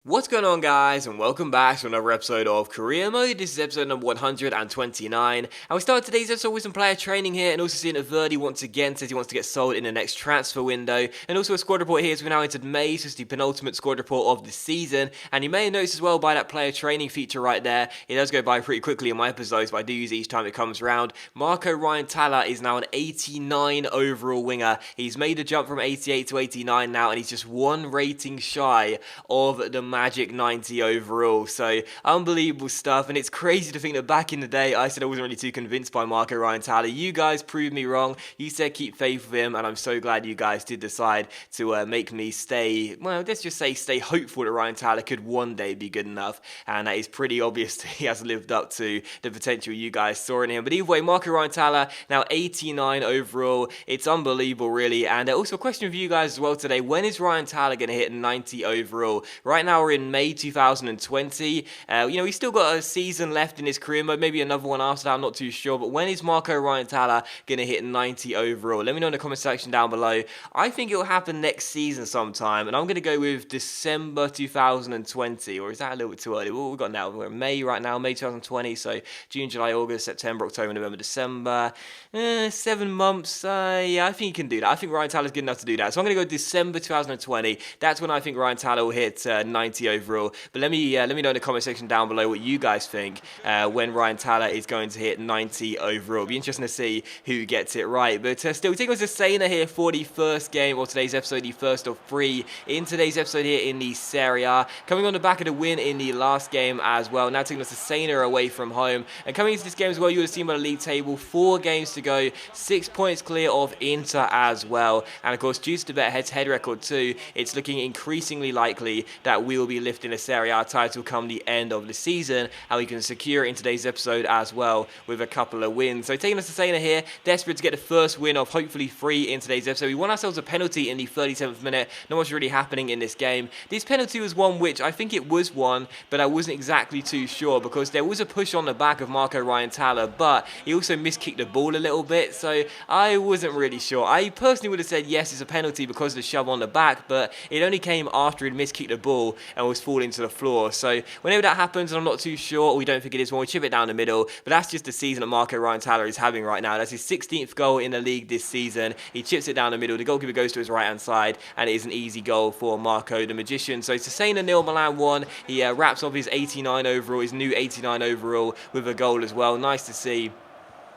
What's going on, guys, and welcome back to another episode of Career Mode. This is episode number 129, and we start today's episode with some player training here, and also seeing that Verdi once again says he wants to get sold in the next transfer window, and also a squad report here as we now entered May, so it's the penultimate squad report of the season, and you may have noticed as well by that player training feature right there, it does go by pretty quickly in my episodes, but I do use it each time it comes around. Marco Ryan Talla is now an 89 overall winger. He's made the jump from 88 to 89 now, and he's just one rating shy of the magic 90 overall. So unbelievable stuff, and it's crazy to think that back in the day I said I wasn't really too convinced by Marco Ryan Talla. You guys proved me wrong. You said keep faith with him, and I'm so glad you guys did decide to make me stay, well, let's just say stay hopeful that Ryan Talla could one day be good enough, and that is pretty obvious that he has lived up to the potential you guys saw in him. But either way, Marco Ryan Talla now 89 overall. It's unbelievable, really. And also a question for you guys as well today: when is Ryan Talla going to hit 90 overall? Right now we're in May 2020. He's still got a season left in his career mode, maybe another one after that, I'm not too sure. But when is Marco Ryan Talla going to hit 90 overall? Let me know in the comment section down below. I think it will happen next season sometime, and I'm going to go with December 2020, or is that a little bit too early? Well, we've got now, we're in May right now, May 2020, so June, July, August, September, October, November, December, 7 months. Yeah, I think he can do that. I think Ryan Talla's good enough to do that. So I'm going to go December 2020. That's when I think Ryan Talla will hit 90 overall. But let me know in the comment section down below what you guys think when Ryan Talla is going to hit 90 overall. It'll be interesting to see who gets it right. But still, taking us to Sena here for the first game of today's episode, the first of 3 in today's episode here in the Serie A. Coming on the back of the win in the last game as well. Now taking us to Sena away from home. And coming into this game as well, you would have seen by the league table, 4 games to go, 6 points clear of Inter as well. And of course, due to the better head-to-head record too, it's looking increasingly likely that we will be lifting a Serie A title come the end of the season, and we can secure it in today's episode as well with a couple of wins. So taking us to Sena here, desperate to get the first win of hopefully 3 in today's episode. We won ourselves a penalty in the 37th minute. Not much really happening in this game. This penalty was one which I think it was one, but I wasn't exactly too sure because there was a push on the back of Marco Ryan Talla, but he also miskicked the ball a little bit, so I wasn't really sure. I personally would have said yes, it's a penalty because of the shove on the back, but it only came after he'd miskicked the ball and was falling to the floor. So whenever that happens, and I'm not too sure, or we don't think it is one, we chip it down the middle. But that's just the season that Marco Ryan Talla is having right now. That's his 16th goal in the league this season. He chips it down the middle. The goalkeeper goes to his right-hand side, and it is an easy goal for Marco the Magician. So it's Sena 0, Milan 1. He wraps up his 89 overall, his new 89 overall, with a goal as well. Nice to see.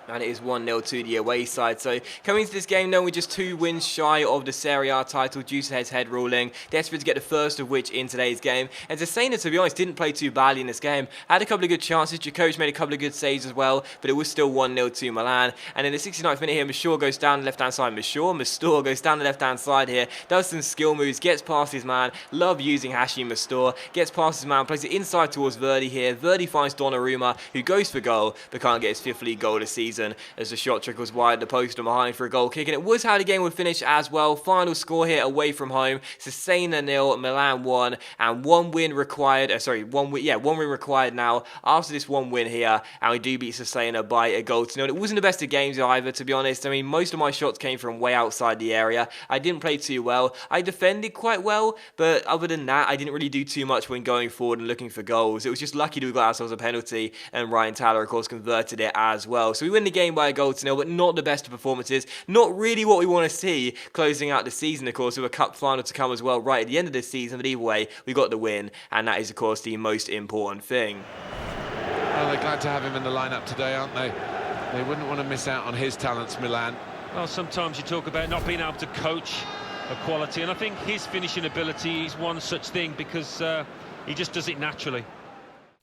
And it is 1-0 to the away side. So coming into this game, now we're just 2 wins shy of the Serie A title due to head-to-head ruling. Desperate to get the first of which in today's game. And Cesena, to be honest, didn't play too badly in this game. Had a couple of good chances. Djokovic made a couple of good saves as well, but it was still 1-0 to Milan. And in the 69th minute here, Mastur goes down the left-hand side. Mastur goes down the left-hand side here. Does some skill moves, gets past his man. Love using Hashi Mastur. Gets past his man, plays it inside towards Verdi here. Verdi finds Donnarumma, who goes for goal, but can't get his 5th league goal this season, as the shot trickles wide the post and behind for a goal kick. And it was how the game would finish as well. Final score here away from home: Cesena 0, Milan 1, and 1 win required. One win required now after this 1 win here, and we do beat Cesena by a goal to 0. It wasn't the best of games either, to be honest. I mean, most of my shots came from way outside the area. I didn't play too well. I defended quite well, but other than that, I didn't really do too much when going forward and looking for goals. It was just lucky that we got ourselves a penalty, and Ryan Talla, of course, converted it as well. So we win the game by a goal to 0, but not the best of performances. Not really what we want to see closing out the season, of course, with a cup final to come as well right at the end of this season. But either way, we got the win, and that is, of course, the most important thing. Well, they're glad to have him in the lineup today, aren't they? They wouldn't want to miss out on his talents, Milan. Well, sometimes you talk about not being able to coach a quality, and I think his finishing ability is one such thing because he just does it naturally.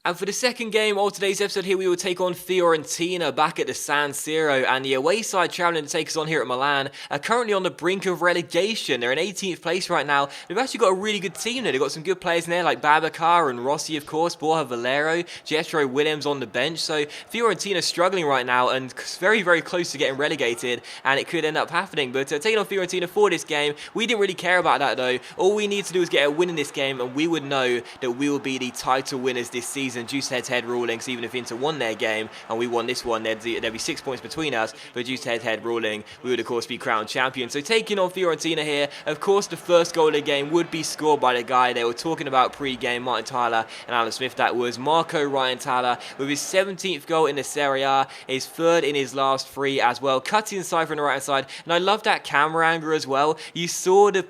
And for the second game of today's episode here, we will take on Fiorentina back at the San Siro, and the away side travelling to take us on here at Milan are currently on the brink of relegation. They're in 18th place right now. They've actually got a really good team there. They've got some good players in there like Babacar and Rossi, of course, Borja Valero, Jetro Williams on the bench. So Fiorentina struggling right now and very, very close to getting relegated, and it could end up happening. But taking on Fiorentina for this game, we didn't really care about that though. All we need to do is get a win in this game, and we would know that we will be the title winners this season season due to head-to-head ruling. So even if Inter won their game and we won this one, there'd be 6 points between us, but due to head-to-head ruling, we would of course be crowned champions. So taking on Fiorentina here, of course the first goal of the game would be scored by the guy they were talking about pre-game, Martin Tyler and Alan Smith. That was Marco Ryan Tyler with his 17th goal in the Serie A, his third in his last 3 as well, cutting inside from the right hand side. And I love that camera angle as well. You saw the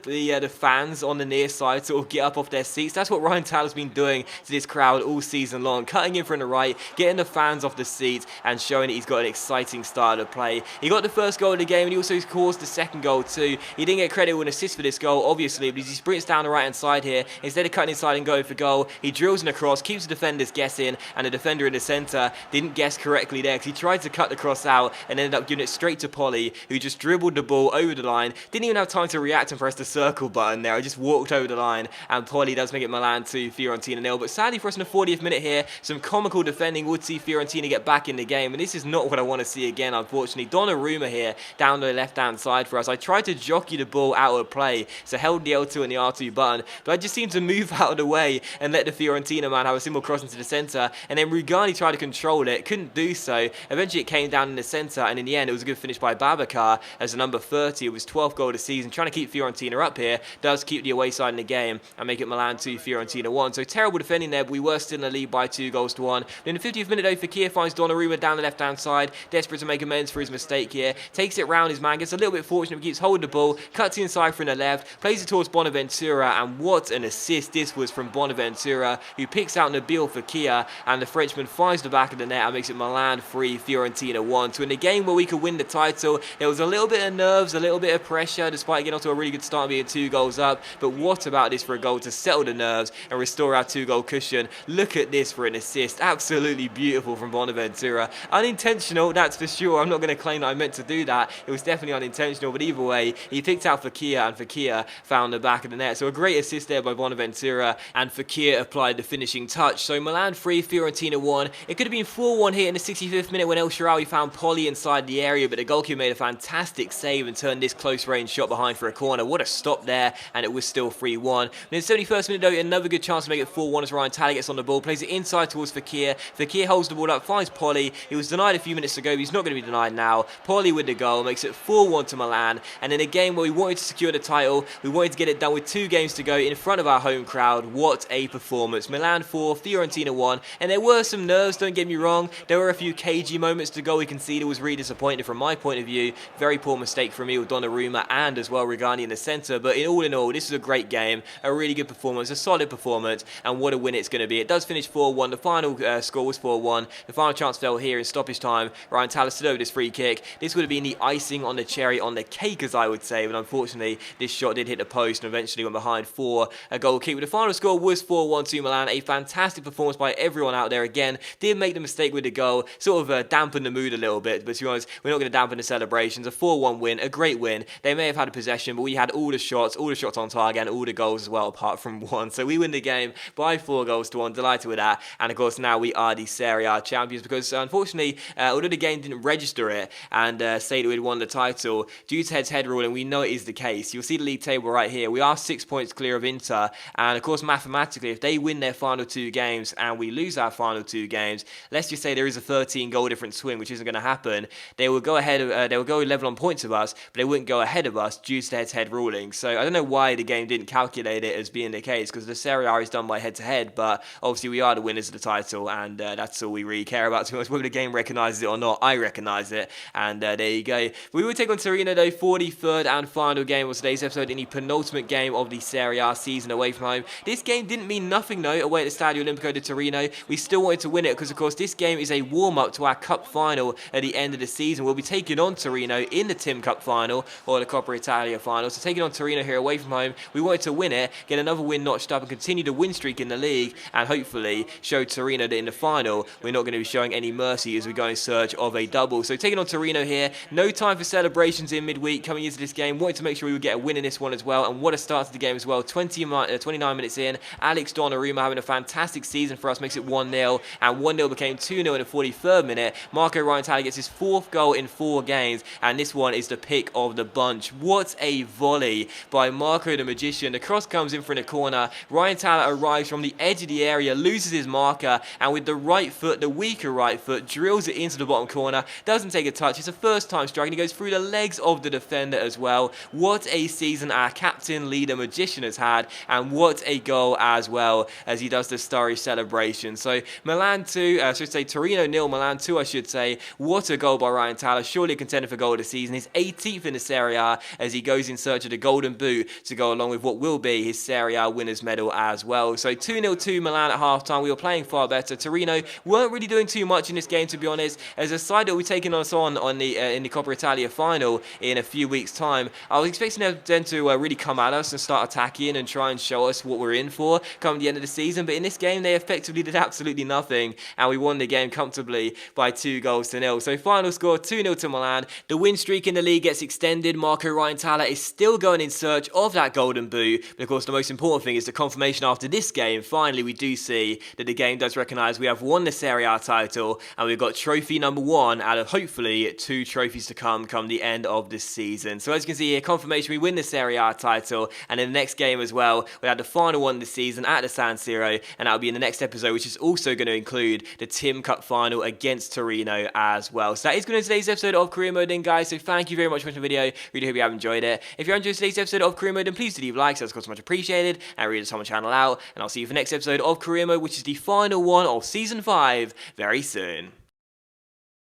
fans on the near side sort of get up off their seats. That's what Ryan Tyler's been doing to this crowd all season long, cutting in from the right, getting the fans off the seats and showing that he's got an exciting style of play. He got the first goal of the game and he also caused the second goal too. He didn't get credit with an assist for this goal, obviously, but as he sprints down the right hand side here, instead of cutting inside and going for goal, he drills in across, keeps the defenders guessing, and the defender in the centre didn't guess correctly there because he tried to cut the cross out and ended up giving it straight to Polly, who just dribbled the ball over the line, didn't even have time to react and press the circle button there. I just walked over the line, and Polly does make it Milan 2, Fiorentina 0. But sadly for us in the 40th minute here, some comical defending would see Fiorentina get back in the game, and this is not what I want to see again, unfortunately. Donnarumma here down the left-hand side for us. I tried to jockey the ball out of play, so held the L2 and the R2 button, but I just seemed to move out of the way and let the Fiorentina man have a simple cross into the centre, and then Rugani tried to control it, couldn't do so. Eventually it came down in the centre, and in the end it was a good finish by Babacar as the number 30. It was 12th goal of the season, trying to keep Fiorentina up here, does keep the away side in the game and make it Milan 2, Fiorentina 1. So terrible defending there, but we were still in the lead by 2-1. In the 50th minute though, Fekir finds Donnarumma down the left hand side, desperate to make amends for his mistake here, takes it round his man, gets a little bit fortunate, but keeps holding the ball, cuts inside from the left, plays it towards Bonaventura, and what an assist this was from Bonaventura, who picks out Nabil Fekir, and the Frenchman finds the back of the net and makes it Milan 3, Fiorentina 1. So in the game where we could win the title, there was a little bit of nerves, a little bit of pressure, despite getting off to a really good start and being 2 goals up, but what about this for a goal to settle the nerves and restore our 2-goal cushion? Look at this for an assist, absolutely beautiful from Bonaventura. Unintentional, that's for sure. I'm not going to claim that I meant to do that, it was definitely unintentional, but either way, he picked out Fekir and Fekir found the back of the net. So a great assist there by Bonaventura, and Fekir applied the finishing touch. So Milan 3, Fiorentina 1. It could have been 4-1 here in the 65th minute when El Shaarawy found Polly inside the area, but the goalkeeper made a fantastic save and turned this close range shot behind for a corner. What a stop there, and it was still 3-1. In the 71st minute though, another good chance to make it 4-1 as Ryan Tyler gets on the ball, plays it inside towards Fekir. Fekir holds the ball up, finds Polly. He was denied a few minutes ago, but he's not going to be denied now. Polly with the goal makes it 4-1 to Milan, and in a game where we wanted to secure the title, we wanted to get it done with 2 games to go in front of our home crowd. What a performance. Milan 4, Fiorentina 1, and there were some nerves, don't get me wrong. There were a few cagey moments to go. We conceded, was really disappointing from my point of view. Very poor mistake from me with Donnarumma and as well Rugani in the centre, but in all, this is a great game, a really good performance, a solid performance, and what a win it's going to be. It does finish 4-1. The final score was 4-1. The final chance fell here in stoppage time. Ryan Tyler stood over this free kick. This would have been the icing on the cherry on the cake, as I would say, but unfortunately this shot did hit the post and eventually went behind for a goal kick. But the final score was 4-1 to Milan. A fantastic performance by everyone out there. Again, did make the mistake with the goal, sort of dampened the mood a little bit, but to be honest, we're not going to dampen the celebrations. A 4-1 win, a great win. They may have had a possession, but we had all the shots on target, and all the goals as well, apart from one. So we win the game by 4-1. Delighted with that. And of course, now we are the Serie A champions, because unfortunately, although the game didn't register it and say that we'd won the title, due to head-to-head ruling, we know it is the case. You'll see the league table right here. We are 6 points clear of Inter, and of course, mathematically, if they win their final 2 games and we lose our final 2 games, let's just say there is a 13-goal difference swing, which isn't going to happen. They will go ahead. They will go level on points of us, but they wouldn't go ahead of us due to head-to-head ruling. So I don't know why the game didn't calculate it as being the case, because the Serie A is done by head-to-head, but obviously we are the winners of the title, and that's all we really care about. To be honest, whether the game recognises it or not, I recognise it, and there you go. We will take on Torino though for the 3rd and final game of today's episode in the penultimate game of the Serie A season away from home. This game didn't mean nothing though away at the Stadio Olimpico di Torino. We still wanted to win it because of course this game is a warm-up to our cup final at the end of the season. We'll be taking on Torino in the Tim Cup final, or the Coppa Italia final. So taking on Torino here away from home, we wanted to win it, get another win notched up and continue the win streak in the league, and hopefully show Torino that in the final we're not going to be showing any mercy as we go in search of a double. So taking on Torino here, no time for celebrations in midweek coming into this game. Wanted to make sure we would get a win in this one as well, and what a start to the game as well. 29 minutes in, Alex Donnarumma having a fantastic season for us, makes it 1-0, and 1-0 became 2-0 in the 43rd minute. Marco Ryan Tyler gets his 4th goal in 4 games, and this one is the pick of the bunch. What a volley by Marco the Magician. The cross comes in from the corner. Ryan Tyler arrives from the edge of the area, loses forces his marker, and with the right foot, the weaker right foot, drills it into the bottom corner, doesn't take a touch. It's a first time strike, and he goes through the legs of the defender as well. What a season our captain, leader, magician has had, and what a goal as well as he does the starry celebration. So Milan 2, I should say Torino 0, Milan 2 I should say. What a goal by Ryan Tala, surely a contender for goal of the season. His 18th in the Serie A as he goes in search of the golden boot to go along with what will be his Serie A winners medal as well. So 2-0 to Milan at half-time. We were playing far better. Torino weren't really doing too much in this game, to be honest, as a side that will be taking us on the in the Coppa Italia final in a few weeks' time. I was expecting them to really come at us and start attacking and try and show us what we're in for come the end of the season, but in this game they effectively did absolutely nothing, and we won the game comfortably by 2-0. So final score 2-0 to Milan. The win streak in the league gets extended. Marco Ryan Tala is still going in search of that golden boot, but of course the most important thing is the confirmation after this game. Finally we do see that the game does recognise we have won the Serie A title, and we've got trophy number 1 out of hopefully 2 trophies to come the end of this season. So as you can see here, confirmation we win the Serie A title, and in the next game as well we'll have the final one this season at the San Siro, and that'll be in the next episode, which is also going to include the Tim Cup final against Torino as well. So that is going to be today's episode of Career Mode then, guys. So thank you very much for watching the video. Really hope you have enjoyed it. If you're enjoying today's episode of Career Mode, then please do leave likes. That's of course much appreciated, and it really does help my channel out. And I'll see you for the next episode of Career Mode, which is the final one of Season 5 very soon.